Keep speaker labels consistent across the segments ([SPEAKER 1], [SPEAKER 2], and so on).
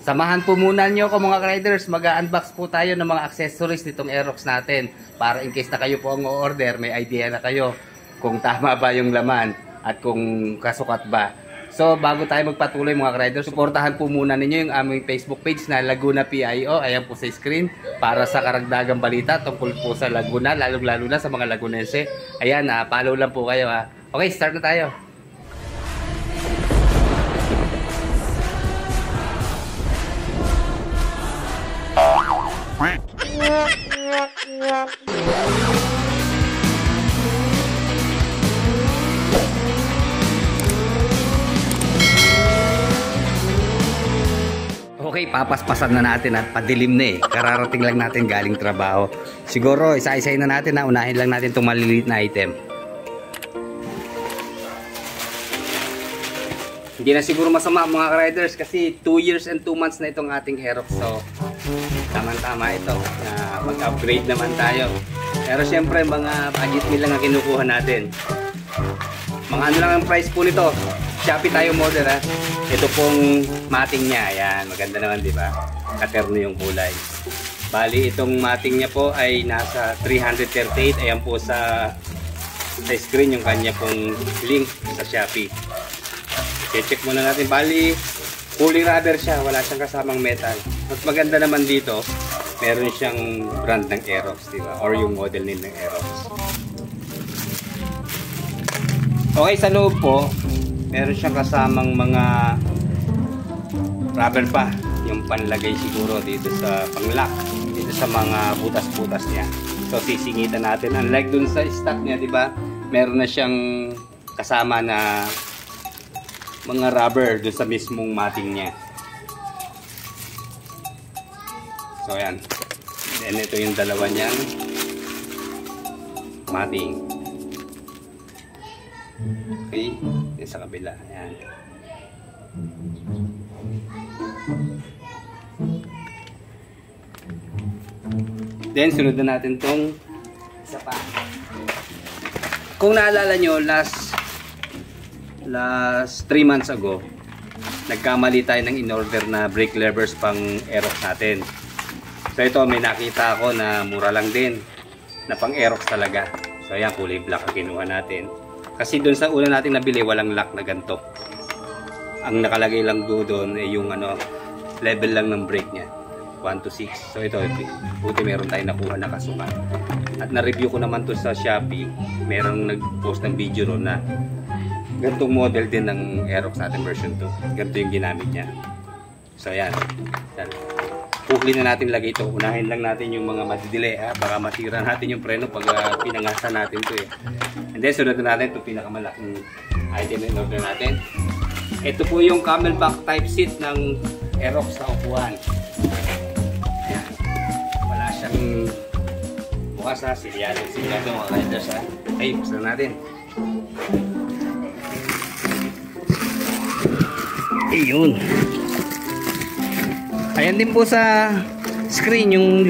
[SPEAKER 1] Samahan po muna nyo ako mga riders. Mag-unbox po tayo ng mga accessories nitong Aerox natin. Para in case na kayo po ang order, may idea na kayo kung tama ba yung laman at kung kasukat ba. So bago tayo magpatuloy mga riders, suportahan po muna ninyo yung aming Facebook page na Laguna PIO. Ayan po sa screen para sa karagdagang balita tungkol po sa Laguna, lalo na sa mga Lagunense. Ayan, follow lang po kayo ha. Okay, start na tayo. Okay, papaspasan na natin at padilim na eh. Kararating lang natin galing trabaho. Siguro isa-isahin na natin na unahin lang natin itong maliliit na item. Hindi na siguro masama mga riders kasi 2 years and 2 months na itong ating Aerox. So tama-tama ito na mag-upgrade naman tayo. Pero syempre mga budget meal lang ang kinukuha natin. Mga ano lang ang price po nito. Shopee tayo model ha. Ito pong mating niya. Ayan, maganda naman di ba? Katerno yung kulay. Bali itong mating niya po ay nasa 338. Ayan po sa screen yung kanya pong link sa Shopee. I-check muna natin. Bali fully rubber siya. Wala siyang kasamang metal. Mas maganda naman dito, meron siyang brand ng Aerox, di ba? Or yung model name ng Aerox. Okay, sa loob po, meron siyang kasamang mga rubber pa. Yung panlagay siguro dito sa pang-lock, dito sa mga butas-butas niya. So sisingitan natin. Unlike dun sa stock niya, di ba? Meron na siyang kasama na mga rubber dun sa mismong mating niya. So ayan. Then ito yung dalawa niyang mating. Okay, yan sa kabila. Ayan. Then sunod na natin tong isa pa. Kung naalala nyo, last 3 months ago, nagkamali tayo ng in-order na brake levers pang Aerox natin. So ito may nakita ako na mura lang din na pang Aerox talaga. So ayan, kulay black ang kinuha natin. Kasi doon sa una natin nabili walang lock na ganito. Ang nakalagay lang doon ay yung level lang ng brake niya. 1 to 6. So ito, buti meron tayong nakuha na kasukat. At na-review ko naman to sa Shopee. Merong nag-post ng video ron na ganitong model din ng Aerox natin version 2. Ganito yung ginamit niya. So ayan. Pukli na natin lagay ito. Unahin lang natin yung mga madidili ha. Baka masira natin yung preno pag pinangasan natin ito eh. And then sunod na natin itong pinakamalaking item in order natin. Ito po yung camelback type seat ng Aerox na upuan. Ayan. Wala siyang bukas ha. Silyado mga riders ha. Ay, buksan natin. Ayun. Ayan din po sa screen yung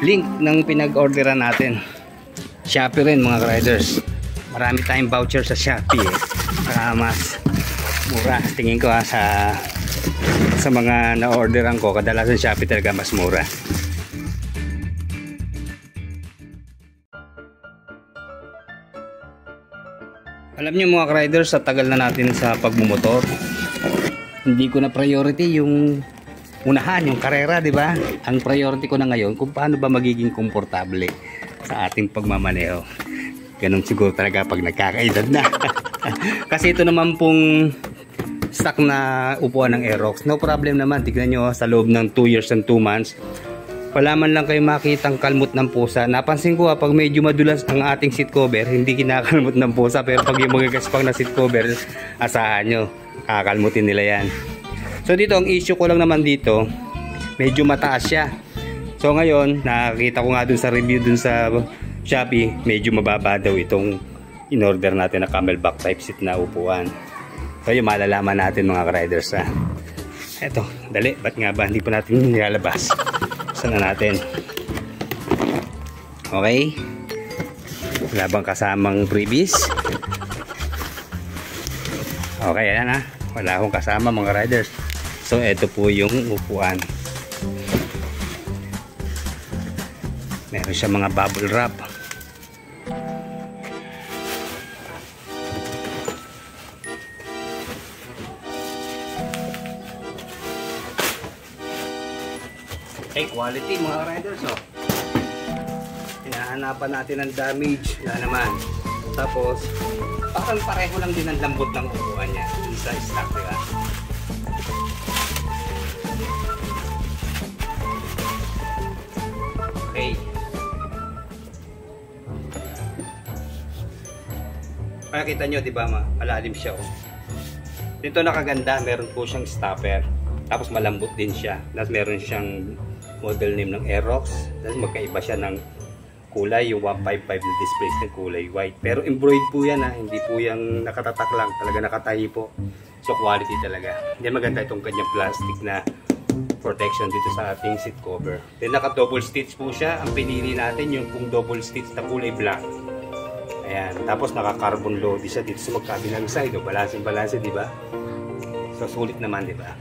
[SPEAKER 1] link ng pinag-orderan natin. Shopee rin mga riders. Marami tayong voucher sa Shopee eh. Para mas mura. Tingin ko sa mga na-orderan ko, kadalasan Shopee talaga mas mura. Alam niyo mga riders, sa tagal na natin sa pagmumotor, hindi ko na priority yung unahan, yung karera, di ba? Ang priority ko na ngayon kung paano ba magiging komportable sa ating pagmamaneho. Ganun siguro talaga pag nagkakaedad na. Kasi ito naman pong stock na upuan ng Aerox. No problem naman. Tignan nyo sa loob ng 2 years and 2 months. Wala man lang kayo makitang kalmot ng pusa. Napansin ko pag medyo madulas ang ating seat cover, hindi kinakalmot ng pusa. Pero pag yung mga gaspang na seat cover, asahan nyo, kakalmutin nila yan. So dito, ang issue ko lang naman dito, medyo mataas siya. So ngayon, nakakita ko nga dun sa review dun sa Shopee, medyo mababa daw itong in-order natin na camelback type seat na upuan. So yun, malalaman natin mga riders ha. Eto, dali, ba't nga ba hindi pa natin nilalabas? Saan na natin? Okay. Wala bang kasamang freebies? Okay, ayan ha. Wala akong kasama mga riders. So ito po yung upuan. Meron siya mga bubble wrap. Okay, quality mga riders, oh. Hinahanapan natin ang damage. Yan naman. Tapos, parang pareho lang din ang lambot ng upuan niya. Isa stock, diba? Okay. Makikita nyo, diba, malalim siya, oh. Dito nakaganda, meron po siyang stopper. Tapos malambot din siya. Tapos meron siyang model name ng Aerox. Tapos magkaiba siya ng kulay. Yung 155 na display ng kulay white. Pero embroidered po yan, ha. Hindi po yung nakatatak lang. Talaga nakatahi po. So quality talaga. Yan maganda itong kanyang plastic na protection dito sa ating seat cover. Then naka double stitch po siya. Ang pinili natin yung pong double stitch na kulay black. Ayan. Tapos naka carbon load siya dito sa magkabilang side. O balance, di ba? So sulit naman, di ba?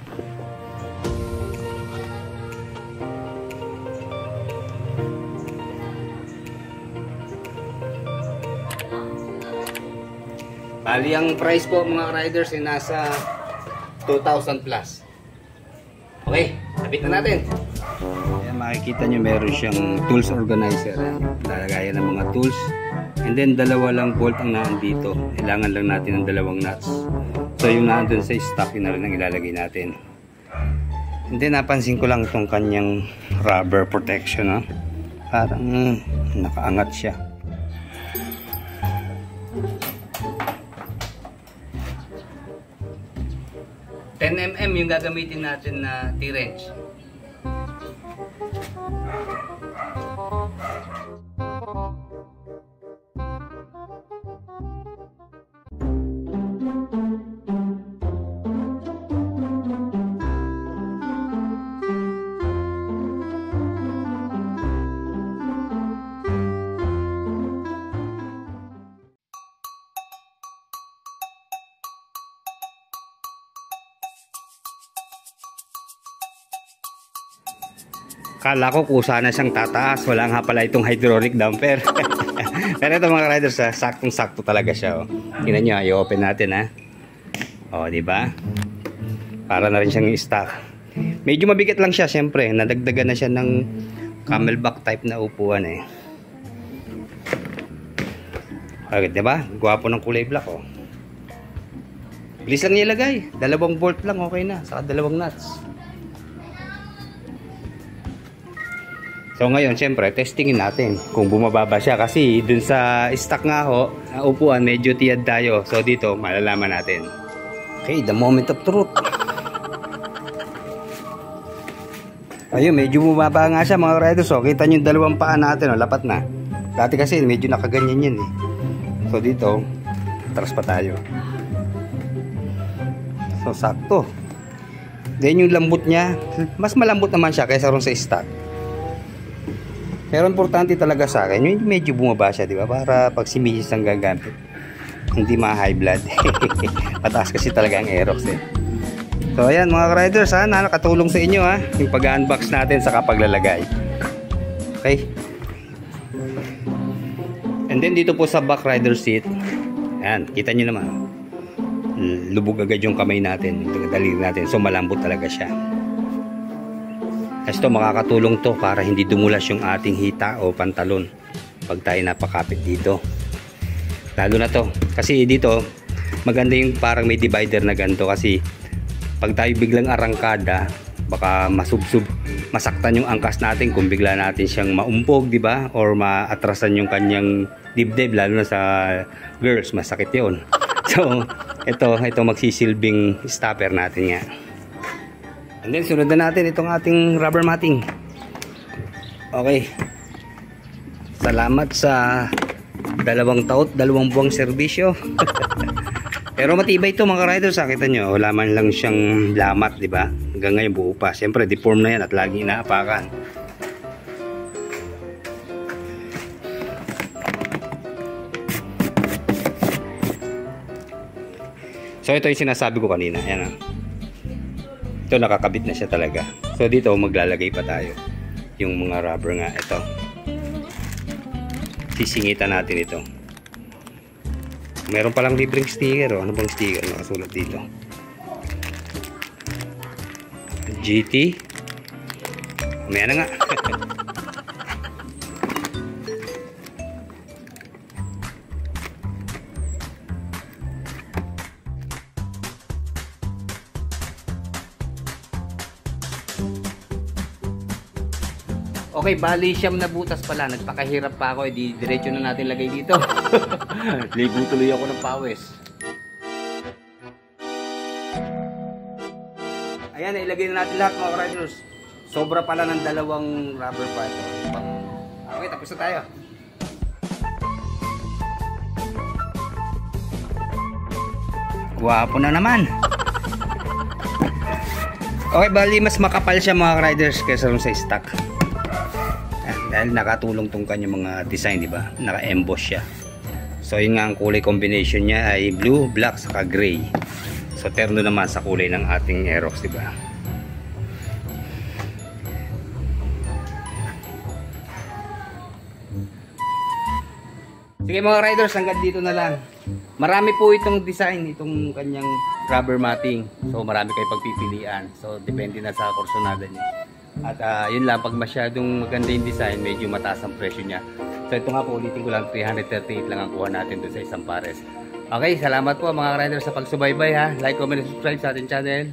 [SPEAKER 1] Bali ang price po mga riders ay nasa 2,000 plus. Okay, sabit na natin. Ayan, makikita nyo meron siyang tools organizer. Lalagayan ng mga tools. And then dalawa lang bolt ang naandito. Kailangan lang natin ng dalawang nuts. So yung naandun sa stock yun na rin ang ilalagay natin. And then napansin ko lang itong kanyang rubber protection. Ha? Parang nakaangat siya. $10mm yung gagamitin natin na T-wrench. Kala ko kusa na siyang tataas. Wala nga pala itong hydraulic damper. Pero ito mga riders, saktong-sakto talaga siya. Oh. Tingnan nyo, i-open natin ha. O, diba? Para na rin siyang stock. Medyo mabigat lang siya, syempre. Nadagdagan na siya ng camelback type na upuan eh. Okay, diba? Gwapo ng kulay black oh. Bilis lang nilagay. 2 bolt lang, okay na. Saka 2 nuts. So ngayon, syempre, testingin natin kung bumababa siya. Kasi dun sa stock nga ho, upuan, medyo tiyad tayo. So dito, malalaman natin. Okay, the moment of truth. Ayun, medyo bumaba nga siya mga riders. So, kita nyo yung 2 paa natin, lapat na. Dati kasi medyo nakaganyan yan eh. So dito, atras pa tayo. So sakto. Then yung lambot niya, mas malambot naman siya kaysa ron sa stock. Pero importante talaga sa akin, yung medyo bumaba siya, di ba? Para pag si Mrs. ang gagamit, hindi ma-high blood. Mataas kasi talaga ang Aerox eh. So ayan mga riders ha, nakatulong sa inyo ha, yung pag-unbox natin sa kapaglalagay. Okay. And then dito po sa back rider seat, ayan, kita nyo naman. Lubog agad yung kamay natin, daliri natin. So malambot talaga siya. Kasi ito makakatulong to para hindi dumulas yung ating hita o pantalon pag tayo napakapit dito. Lalo na to. Kasi dito, maganda yung parang may divider na ganito. Kasi pag tayo biglang arangkada, baka masaktan yung angkas natin kung bigla natin siyang maumpog, di ba? Or maatrasan yung kanyang dibdib, lalo na sa girls, masakit yun. So, ito magsisilbing stopper natin nga. And then sunod na natin itong ating rubber matting. Okay. Salamat sa 2 taon, 2 buwang serbisyo. Pero matibay ito mga riders, kita nyo, wala man lang siyang lamat, di ba? Hanggang ngayon buo pa. Siyempre deform na yan at laging inaapakan. So ito yung sinasabi ko kanina, ayan. Ito nakakabit na siya talaga. So dito maglalagay pa tayo yung mga rubber nga ito. Sisingitan natin ito. Meron palang libreng sticker. Ano bang sticker nakasulat dito? GT. May na nga. Okay, bali siyam na butas pala. Nagpakahirap pa ako. Di diretso na natin lagay dito. Ligo tuloy ako ng pawis. Ayan, ilagay na natin lahat mga riders. Sobra pala ng dalawang rubber pa ito. Okay, tapos na tayo. Guwapo na naman. Okay, bali mas makapal siya mga riders kaysa sa stock. Dahil nakatulong tong kanyang mga design, di ba? Naka-emboss siya. So yun nga ang kulay combination niya ay blue, black, saka gray. So terno naman sa kulay ng ating Aerox, di ba? Sige mga riders, hanggang dito na lang. Marami po itong design, itong kanyang rubber matting. So marami kayo pagpipilian. So depende na sa kursonada niya. At yun lang, pag masyadong maganda yung design, medyo mataas ang presyo niya. So ito nga po, ulitin ko lang, 338 lang ang kuha natin doon sa isang pares. Okay, salamat po mga riders sa pagsubaybay ha. Like, comment, subscribe sa ating channel.